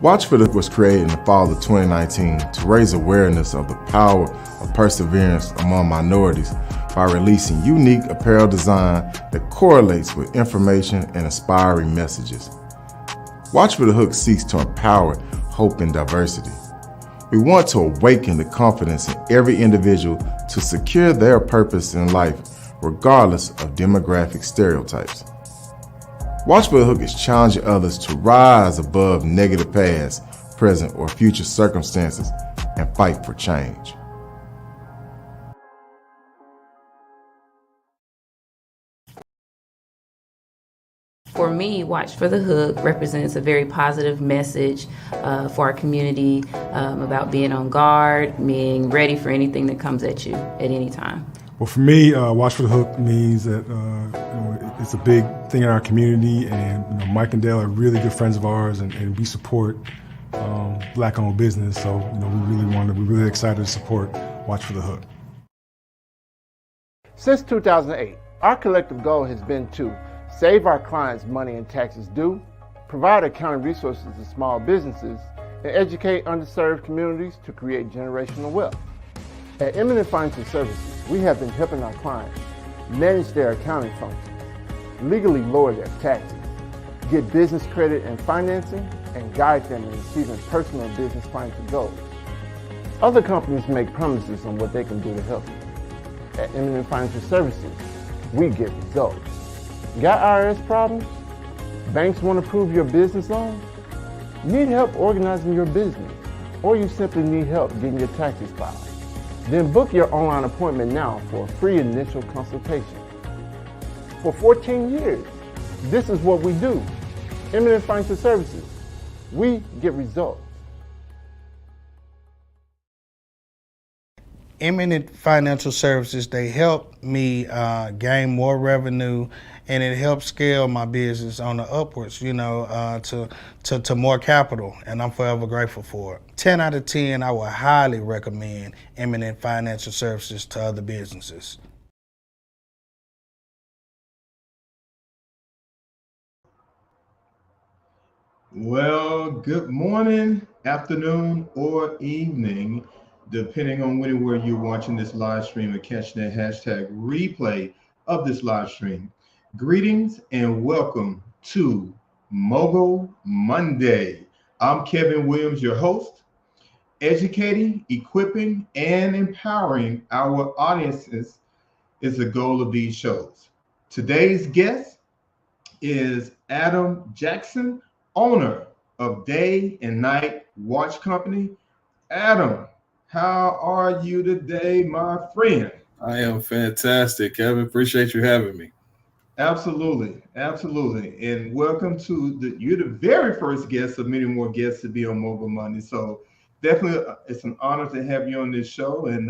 Watch for the was created in the fall of 2019 to raise awareness of the power of perseverance among minorities by releasing unique apparel design that correlates with information and inspiring messages. Watch for the Hook seeks to empower hope and diversity. We want to awaken the confidence in every individual to secure their purpose in life, regardless of demographic stereotypes. Watch for the Hook is challenging others to rise above negative past, present, or future circumstances and fight for change. For me, Watch for the Hook represents a very positive message for our community about being on guard, being ready for anything that comes at you at any time. Well, for me, Watch for the Hook means that it's a big thing in our community, and Mike and Dale are really good friends of ours, and we support Black-owned business. So we're really excited to support Watch for the Hook. Since 2008, our collective goal has been to save our clients money and taxes due, provide accounting resources to small businesses, and educate underserved communities to create generational wealth. At Eminent Financial Services, we have been helping our clients manage their accounting functions, legally lower their taxes, get business credit and financing, and guide them in achieving personal and business financial goals. Other companies make promises on what they can do to help you. At Eminent Financial Services, we get results. Got IRS problems? Banks want to approve your business loan? Need help organizing your business? Or you simply need help getting your taxes filed? Then book your online appointment now for a free initial consultation. For 14 years, this is what we do. Eminent Financial Services, we get results. Eminent Financial Services, they help me gain more revenue, and it helps scale my business on the upwards, to more capital, and I'm forever grateful for it. 10 out of 10, I would highly recommend Eminent Financial Services to other businesses. Well, good morning, afternoon, or evening, depending on when and where you're watching this live stream and catching that hashtag replay of this live stream. Greetings and welcome to MOGUL Monday. I'm Kevin Williams, your host, educating, equipping, and empowering our audiences is the goal of these shows. Today's guest is Adam Jackson, owner of Day and Night Watch Company. Adam, how are you today, my friend? I am fantastic, Kevin. Appreciate you having me. Absolutely. And welcome to you're the very first guest of many more guests to be on Mogul Monday. So definitely it's an honor to have you on this show, and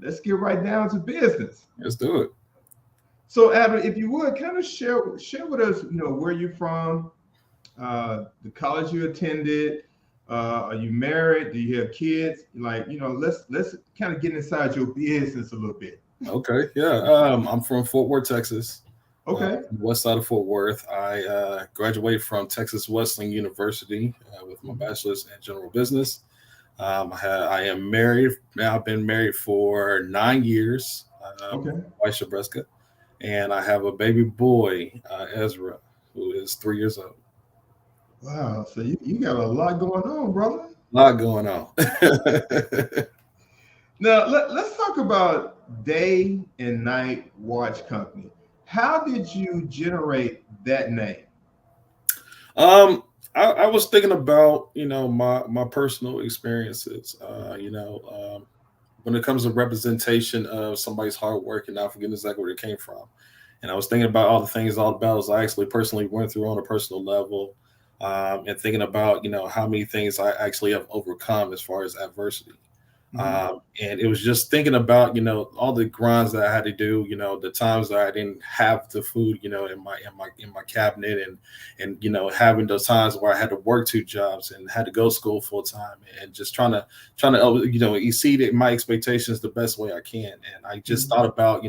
let's get right down to business. Let's do it. So Adam, if you would kind of share with us, where you're from, the college you attended, are you married? Do you have kids? Let's kind of get inside your business a little bit. Okay, yeah. I'm from Fort Worth, Texas. Okay. West side of Fort Worth. I graduated from Texas Wesleyan University with my bachelor's in general business. I am married. Now I've been married for 9 years. Wife Shabreska, and I have a baby boy, Ezra, who is 3 years old. Wow, so you got a lot going on, brother. A lot going on. Now let's talk about Day and Night Watch Company. How did you generate that name? I was thinking about my personal experiences. When it comes to representation of somebody's hard work and not forgetting exactly where it came from, and I was thinking about all the battles I actually personally went through on a personal level, and thinking about how many things I actually have overcome as far as adversity. And it was just thinking about, all the grinds that I had to do, the times that I didn't have the food, in my cabinet, and having those times where I had to work 2 jobs and had to go to school full time, and just trying to exceed my expectations the best way I can. And I just thought about,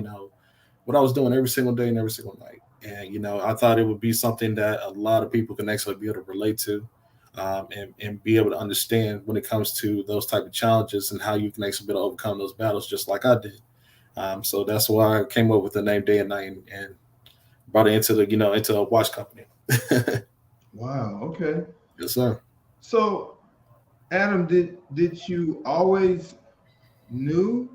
what I was doing every single day and every single night. And, I thought it would be something that a lot of people can actually be able to relate to. and be able to understand when it comes to those type of challenges and how you can actually be able to overcome those battles, just like I did. So that's why I came up with the name Day and Night, and brought it into the into a watch company. Wow. Okay. Yes, sir. So, Adam, did you always knew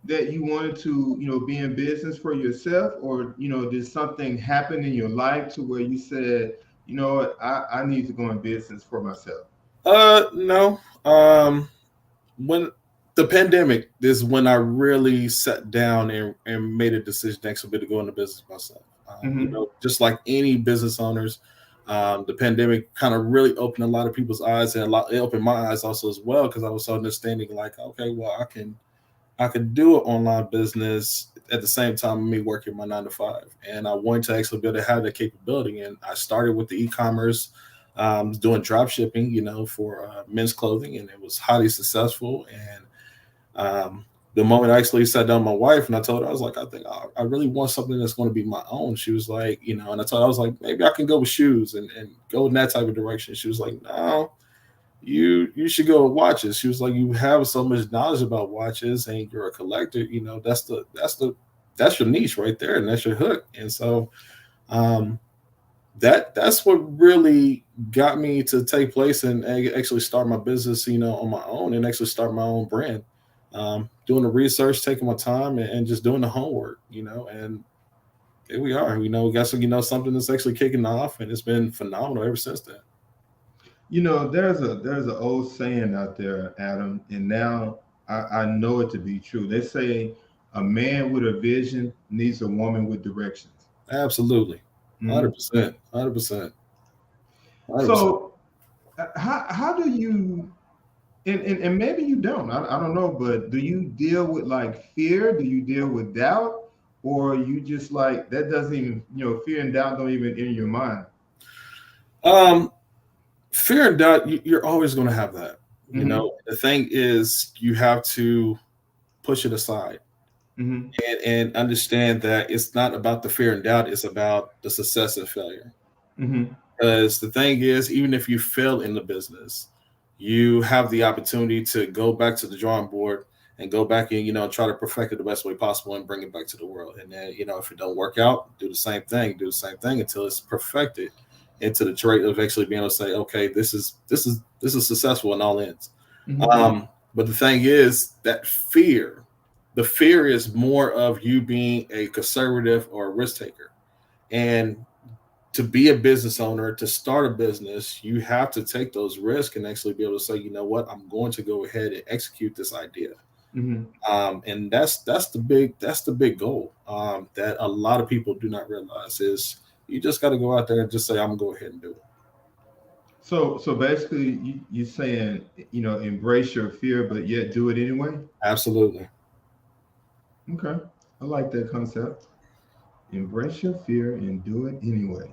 that you wanted to, be in business for yourself, or did something happen in your life to where you said, what, I need to go in business for myself? No. When the pandemic is when I really sat down and made a decision actually to go into business myself. Mm-hmm. Just like any business owners, the pandemic kind of really opened a lot of people's eyes, and it opened my eyes also as well, because I was understanding like, okay, well, I could do an online business at the same time of me working my 9 to 5. And I wanted to actually be able to have that capability. And I started with the e-commerce, doing drop shipping, for men's clothing, and it was highly successful. And the moment I actually sat down with my wife and I told her, I was like, I think I really want something that's going to be my own. She was like, and I told her, I was like, maybe I can go with shoes and go in that type of direction. She was like, no, you should go with watches. She was like, you have so much knowledge about watches and you're a collector, that's your niche right there, and that's your hook. And so that's what really got me to take place and actually start my business, on my own, and actually start my own brand. Doing the research, taking my time, and just doing the homework, and here we are. We got some, something that's actually kicking off, and it's been phenomenal ever since then. There's an old saying out there, Adam, and now I know it to be true. They say a man with a vision needs a woman with directions. Absolutely, Mhm. 100%, 100%, 100%. So, how do you, and maybe you don't, I don't know, but do you deal with like fear? Do you deal with doubt? Or you just like, that doesn't even, fear and doubt don't even enter your mind? Um, Fear and doubt, you're always going to have that. Mm-hmm. The thing is, you have to push it aside Mm-hmm. and understand that it's not about the fear and doubt, it's about the success and failure. Mm-hmm. Because the thing is, even if you fail in the business, you have the opportunity to go back to the drawing board and go back and try to perfect it the best way possible and bring it back to the world. And then if it don't work out, do the same thing, until it's perfected into the trait of actually being able to say, okay, this is successful in all ends. Mm-hmm. But the thing is that the fear is more of you being a conservative or a risk taker. And to be a business owner, to start a business, you have to take those risks and actually be able to say, you know what, I'm going to go ahead and execute this idea. Mm-hmm. And that's the big goal, that a lot of people do not realize is you just got to go out there and just say, I'm gonna go ahead and do it. So basically, you're saying, embrace your fear, but yet do it anyway. Absolutely. Okay, I like that concept. Embrace your fear and do it anyway.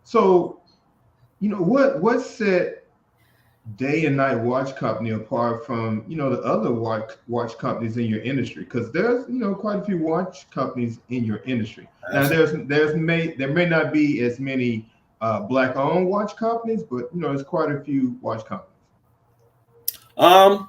So, what set Day and Night Watch Company apart from the other watch companies in your industry? Because there's quite a few watch companies in your industry. Now there may not be as many black owned watch companies, but there's quite a few watch companies. Um,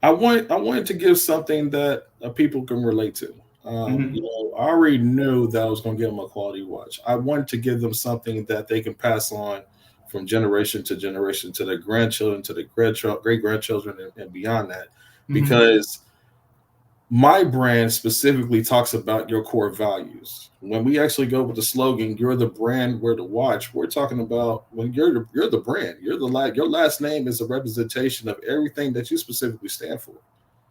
I wanted to give something that people can relate to. Mm-hmm. I already knew that I was going to give them a quality watch. I wanted to give them something that they can pass on from generation to generation to their grandchildren, to their great grandchildren, and beyond that, Mm-hmm. because my brand specifically talks about your core values. When we actually go with the slogan, "You're the brand, we're the watch," we're talking about when you're the brand. Your last name is a representation of everything that you specifically stand for.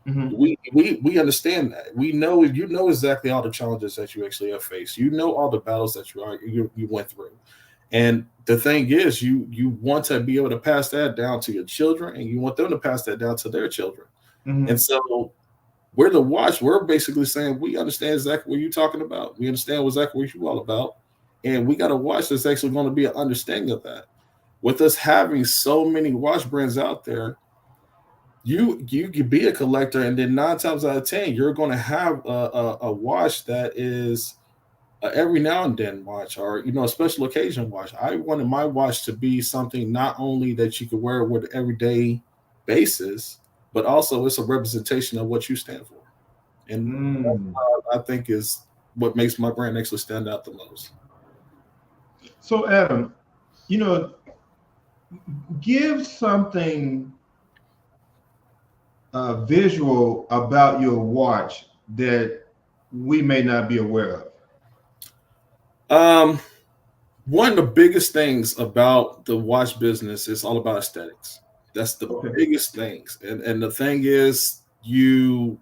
Mm-hmm. We understand that. We know you know exactly all the challenges that you actually have faced. You know all the battles that you went through. And the thing is, you want to be able to pass that down to your children, and you want them to pass that down to their children. Mm-hmm. And so we're the watch. We're basically saying we understand exactly what you're talking about. We understand exactly what you're all about. And we got a watch that's actually going to be an understanding of that. With us having so many watch brands out there, you could be a collector, and then 9 times out of 10, you're going to have a watch that is every now and then watch, or a special occasion watch. I wanted my watch to be something not only that you could wear with an everyday basis, but also it's a representation of what you stand for, and Mm. I think is what makes my brand actually stand out the most. So, Adam, you know, give something visual about your watch that we may not be aware of. Um, One of the biggest things about the watch business is all about aesthetics. That's the Okay. biggest things, and the thing is, you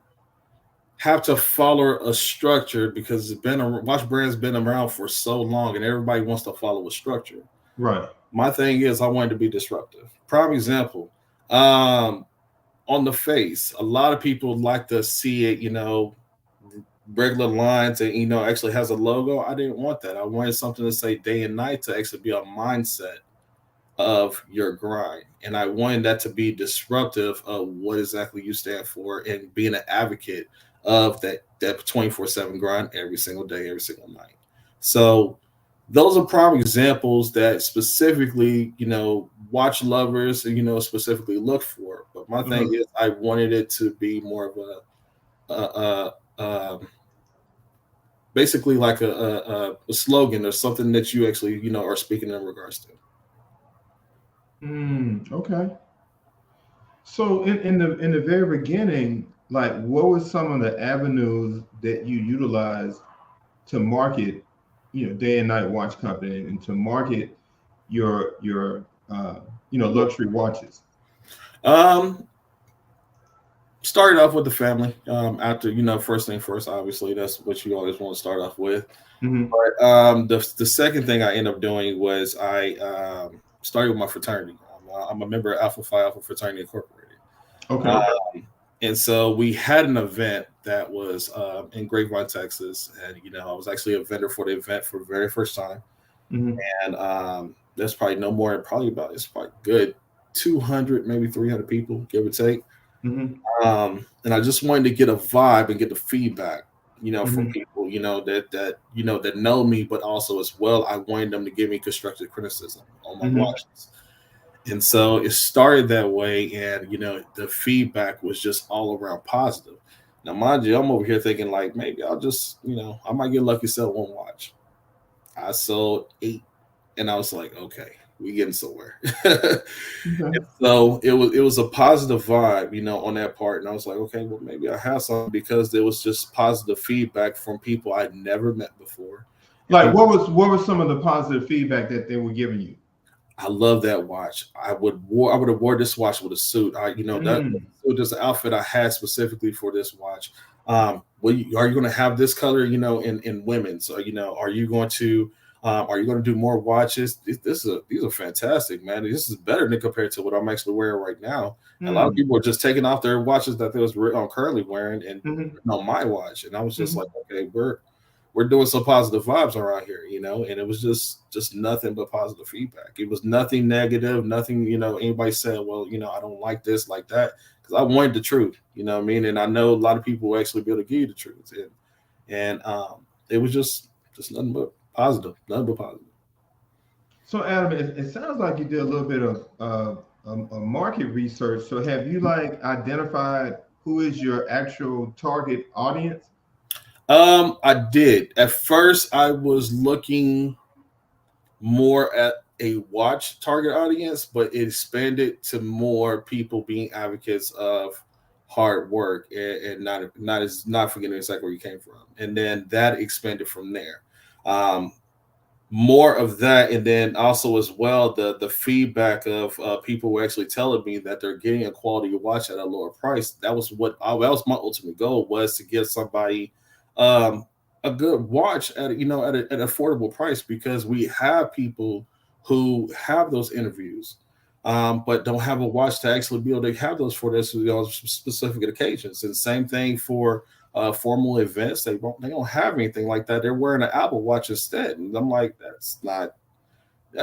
have to follow a structure because watch brand's been around for so long, and everybody wants to follow a structure. Right. My thing is, I wanted to be disruptive. Prime example, um, on the face, a lot of people like to see it, regular lines and actually has a logo. I didn't want that. I wanted something to say day and night to actually be a mindset of your grind. And I wanted that to be disruptive of what exactly you stand for and being an advocate of that 24/7 grind every single day, every single night. So those are prime examples that specifically, watch lovers, specifically look for. But my thing Uh-huh. is I wanted it to be more of a basically like a slogan or something that you actually, are speaking in regards to. Okay. So in the very beginning, like what were some of the avenues that you utilized to market, day and night watch company and to market your luxury watches? Um, Started off with the family. After first thing first, obviously that's what you always want to start off with. Hmm. But the second thing I ended up doing was I started with my fraternity. I'm a member of Alpha Phi Alpha Fraternity Incorporated. Okay. Um, and so we had an event that was in Grapevine, Texas, and I was actually a vendor for the event for the very first time, Hmm. and there's probably no more, probably about it's probably good 200, maybe 300 people, give or take. Hmm. And I just wanted to get a vibe and get the feedback, from Hmm. people, that know me, but also as well, I wanted them to give me constructive criticism on my Hmm. watches. And so it started that way, and the feedback was just all around positive. Now, mind you, I'm over here thinking like maybe I'll just, I might get lucky, sell one watch. I sold 8, and I was like, okay, we getting somewhere. Okay. So it was a positive vibe, on that part, and I was like, okay, well maybe I have something because there was just positive feedback from people I'd never met before. Like And what was some of the positive feedback that they were giving you? I love that watch. I would have wore this watch with a suit. That Mm. suit is the outfit I had specifically for this watch. Are you going to have this color, in women's? Or, are you going to do more watches? These are fantastic, man. This is better than compared to what I'm actually wearing right now. A lot of Mm. people are just taking off their watches that they was currently wearing and Hmm. on my watch, and I was just Hmm. like, okay, we're doing some positive vibes around here, and it was just nothing but positive feedback. It was nothing negative, nothing, anybody said, well, I don't like this, like that, because I wanted the truth, what I mean? And I know a lot of people will actually be able to give you the truth. And it was just nothing but positive, nothing but positive. So Adam, it sounds like you did a little bit of market research. So have you like identified who is your actual target audience? I did. At first I was looking more at a watch target audience, but it expanded to more people being advocates of hard work and not forgetting exactly where you came from. And then that expanded from there. Um, More of that, and then also as well the feedback of people were actually telling me that they're getting a quality watch at a lower price. That was my ultimate goal, was to give somebody um a good watch at an affordable price, because we have people who have those interviews but don't have a watch to actually be able to have those for this, specific occasions. And same thing for formal events. They don't have anything like that. They're wearing an Apple Watch instead, and I'm like, that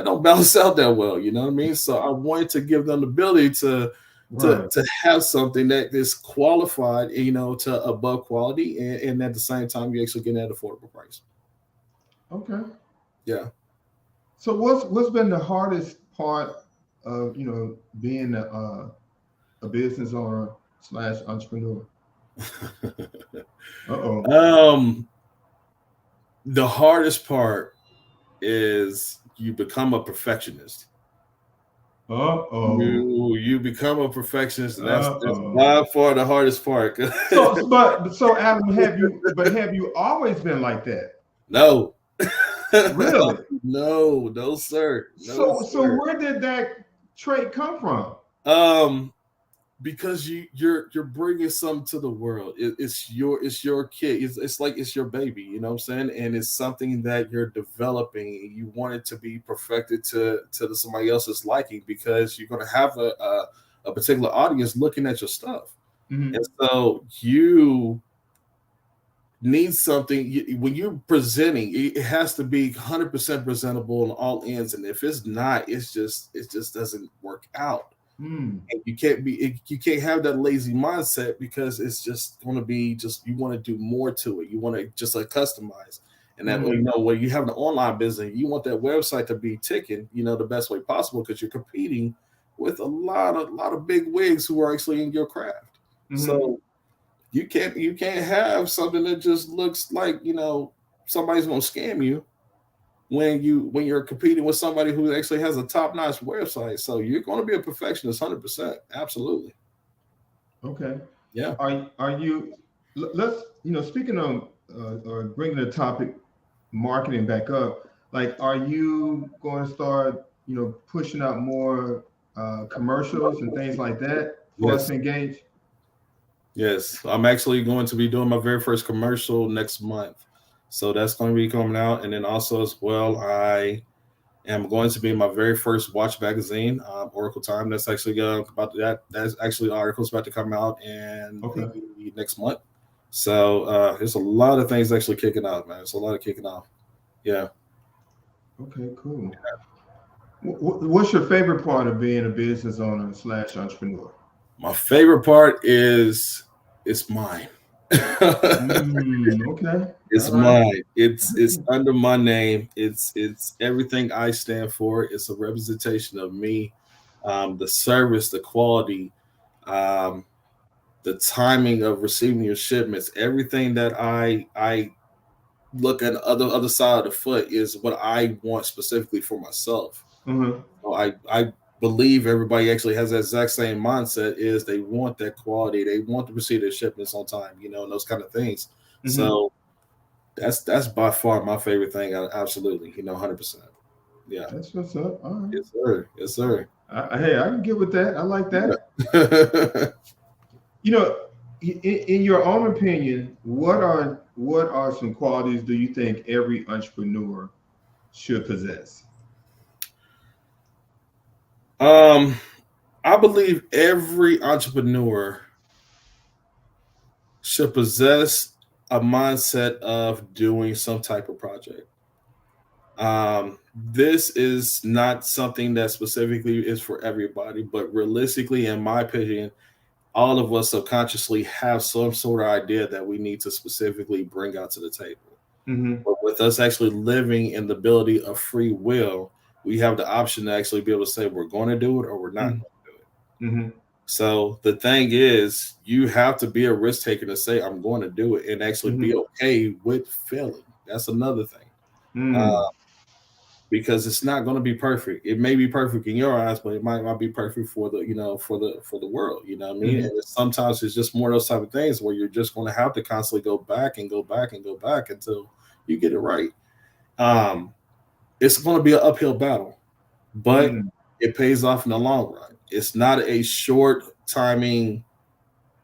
don't balance out that well. You know what I mean? So I wanted to give them the ability to to Right. to have something that is qualified, to above quality, and at the same time you actually get at an affordable price. Okay. Yeah. So what's been the hardest part of being a business owner / entrepreneur? Uh-oh. The hardest part is you become a perfectionist. Uh-oh. You become a perfectionist, and that's Uh-oh. by far the hardest part. So Adam, have you always been like that? No. Really? No, sir. No, So sir. where did that trait come from? Because you're bringing something to the world. It's your kid. It's like it's your baby. You know what I'm saying? And it's something that you're developing, and you want it to be perfected to somebody else's liking, because you're going to have a particular audience looking at your stuff. Mm-hmm. And so you need something. When you're presenting, it has to be 100% presentable on all ends, and if it's not, it just doesn't work out. And you can't have that lazy mindset, because it's just going to be you want to do more to it. You want to just customize. And that way, when you have an online business, you want that website to be ticking, the best way possible, because you're competing with a lot of big wigs who are actually in your craft. So you can't have something that just looks like somebody's going to scam you when you're competing with somebody who actually has a top-notch website. So you're going to be a perfectionist 100%. Absolutely. Okay. Yeah. Are you, let's, speaking of or bringing the topic marketing back up, like, are you going to start, pushing out more commercials and things like that for us to engage? Yes. I'm actually going to be doing my very first commercial next month. So that's going to be coming out. And then also as well, I am going to be in my very first watch magazine, Oracle Time. That's actually about that. That's actually articles about to come out in the next month. So there's a lot of things actually kicking out, man. It's a lot of kicking off. Yeah. Okay, cool. Yeah. What's your favorite part of being a business owner / entrepreneur? My favorite part is it's mine. Okay. It's mine. It's under my name. It's everything I stand for. It's a representation of me. The service, the quality, the timing of receiving your shipments, everything that I look at the other side of the foot is what I want specifically for myself. So I believe everybody actually has that exact same mindset. Is they want that quality, they want to receive their shipments on time, and those kind of things. So that's by far my favorite thing. Absolutely, 100%. Yeah, that's what's up. All right. Yes, sir. Yes, sir. Hey, I can get with that. I like that. In your own opinion, what are some qualities do you think every entrepreneur should possess? I believe every entrepreneur should possess a mindset of doing some type of project. This is not something that specifically is for everybody, but realistically, in my opinion, all of us subconsciously have some sort of idea that we need to specifically bring out to the table. But with us actually living in the ability of free will, we have the option to actually be able to say we're going to do it or we're not going to do it. So the thing is, you have to be a risk taker to say I'm going to do it and actually be okay with failing. That's another thing. Because it's not going to be perfect. It may be perfect in your eyes, but it might not be perfect for the for the world. You know what I mean? And sometimes it's just more of those type of things where you're just going to have to constantly go back and go back and go back until you get it right. It's going to be an uphill battle, but it pays off in the long run. It's not a short timing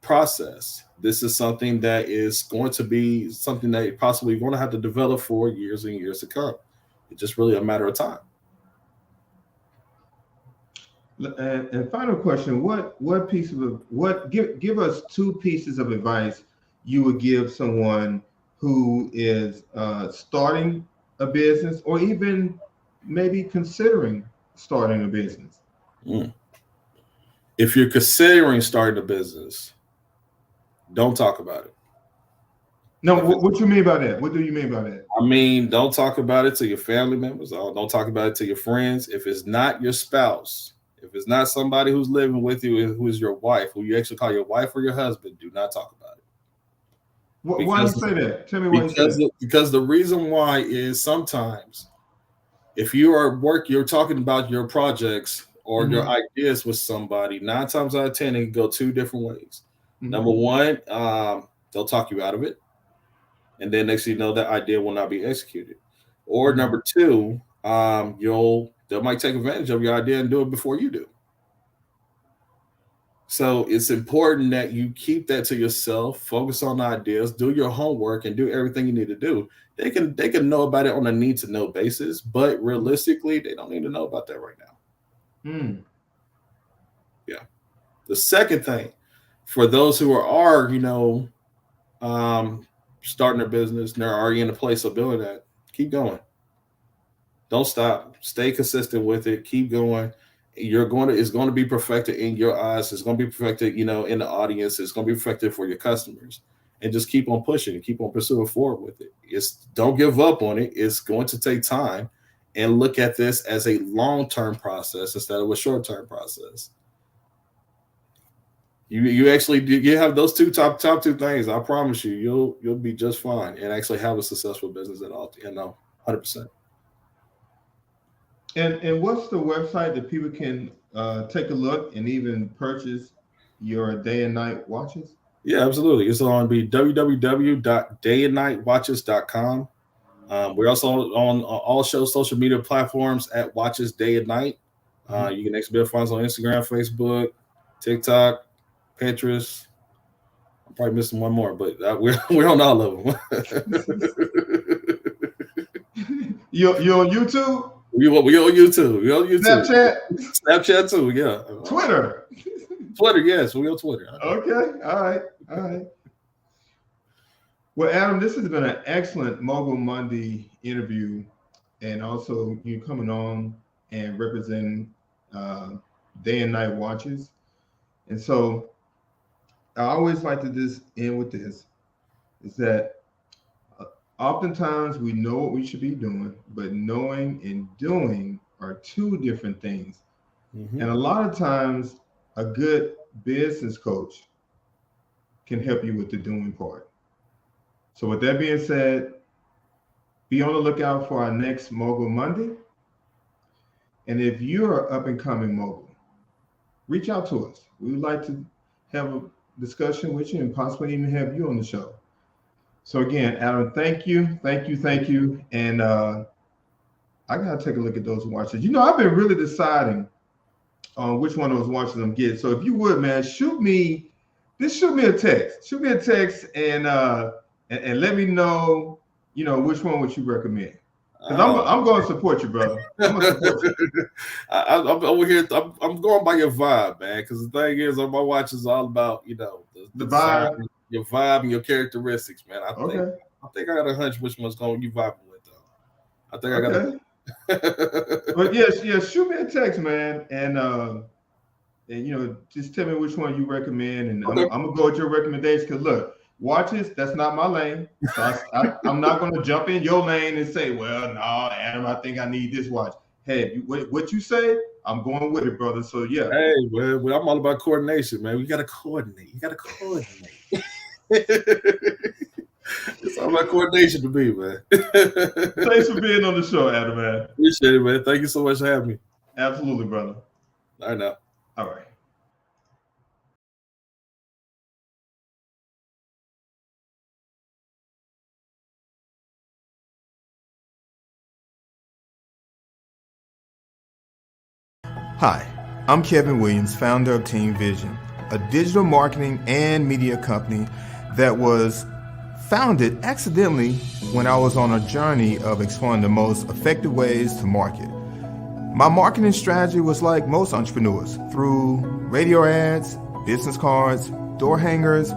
process. This is something that is going to be something that you're possibly going to have to develop for years and years to come. It's just really a matter of time. And final question: give us 2 pieces of advice you would give someone who is starting a business or even maybe considering starting a business? If you're considering starting a business, don't talk about it. No, what you mean by that? What do you mean by that? I mean, don't talk about it to your family members. Don't talk about it to your friends. If it's not your spouse, if it's not somebody who's living with you, who is your wife, who you actually call your wife or your husband, do not talk about it. Why do you say that? Tell me why you say that. Because the reason why is sometimes if you are you're talking about your projects or your ideas with somebody, 9 times out of 10, it can go 2 different ways. Number one, they'll talk you out of it. And then next thing you know, that idea will not be executed. Or number 2, they might take advantage of your idea and do it before you do. So it's important that you keep that to yourself, focus on the ideas, do your homework, and do everything you need to do. They can know about it on a need to know basis, but realistically, they don't need to know about that right now. Yeah. The second thing, for those who are starting their business and they're already in a place of building that, keep going. Don't stop. Stay consistent with it. Keep going. It's going to be perfected in your eyes. It's going to be perfected, in the audience. It's going to be perfected for your customers. And just keep on pushing and keep on pursuing forward with it. Don't give up on it. It's going to take time, and look at this as a long-term process instead of a short-term process. You actually have those top 2 things. I promise you'll be just fine and actually have a successful business at all. 100%. And what's the website that people can take a look and even purchase your day and night watches? Yeah, absolutely. It's on www.dayandnightwatches.com. We're also on all social media platforms at Watches Day and Night. You can actually find us on Instagram, Facebook, TikTok, Pinterest. I'm probably missing one more, but we're on all of them. You're on YouTube? We on YouTube. We on YouTube. Snapchat too, yeah. Twitter, yes. We on Twitter. Okay. All right. Well, Adam, this has been an excellent Mogul Monday interview, and also you coming on and representing Day and Night Watches. And so I always like to just end with this, is that oftentimes we know what we should be doing, but knowing and doing are 2 different things. And a lot of times a good business coach can help you with the doing part. So with that being said, be on the lookout for our next Mogul Monday. And if you're an up and coming mogul, reach out to us. We would like to have a discussion with you and possibly even have you on the show. So again, Adam, thank you. And I gotta take a look at those watches. I've been really deciding on which one of those watches I'm getting. So if you would, man, shoot me a text. Shoot me a text and let me know, which one would you recommend? Because I'm going to support you, brother. I'm going to support you. I'm over here. I'm going by your vibe, man. Because the thing is, my watch is all about, the vibe, your vibe, and your characteristics, man. I think I got a hunch which one's going you vibing with, though. I think I got. But yes, shoot me a text, man, and just tell me which one you recommend, and I'm gonna go with your recommendation. Because look, watches, that's not my lane. So I'm not going to jump in your lane and say, well, no, Adam, I think I need this watch. Hey, what you say, I'm going with it, brother. So, yeah. Hey, well, I'm all about coordination, man. We got to coordinate. You got to coordinate. It's all about coordination to me, man. Thanks for being on the show, Adam, man. Appreciate it, man. Thank you so much for having me. Absolutely, brother. I know. All right. Hi, I'm Kevin Williams, founder of Team Vision, a digital marketing and media company that was founded accidentally when I was on a journey of exploring the most effective ways to market. My marketing strategy was like most entrepreneurs, through radio ads, business cards, door hangers,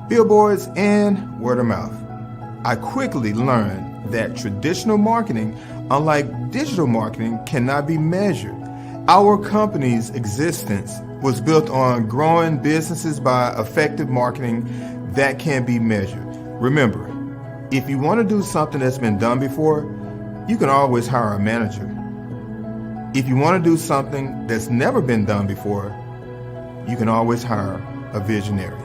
billboards, and word of mouth. I quickly learned that traditional marketing, unlike digital marketing, cannot be measured. Our company's existence was built on growing businesses by effective marketing that can be measured. Remember, If you want to do something that's been done before, you can always hire a manager. If you want to do something that's never been done before, you can always hire a visionary.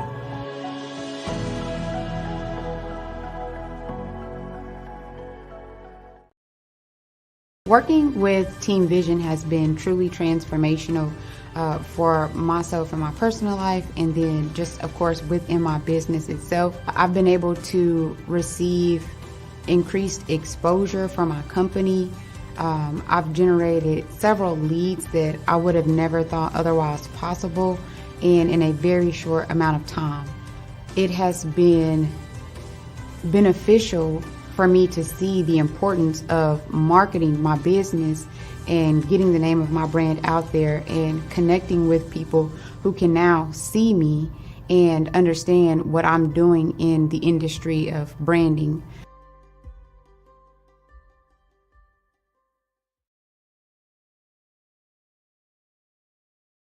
Working with Team Vision has been truly transformational for myself in my personal life, and then just, of course, within my business itself. I've been able to receive increased exposure from my company. I've generated several leads that I would have never thought otherwise possible, and in a very short amount of time. It has been beneficial for me to see the importance of marketing my business and getting the name of my brand out there and connecting with people who can now see me and understand what I'm doing in the industry of branding.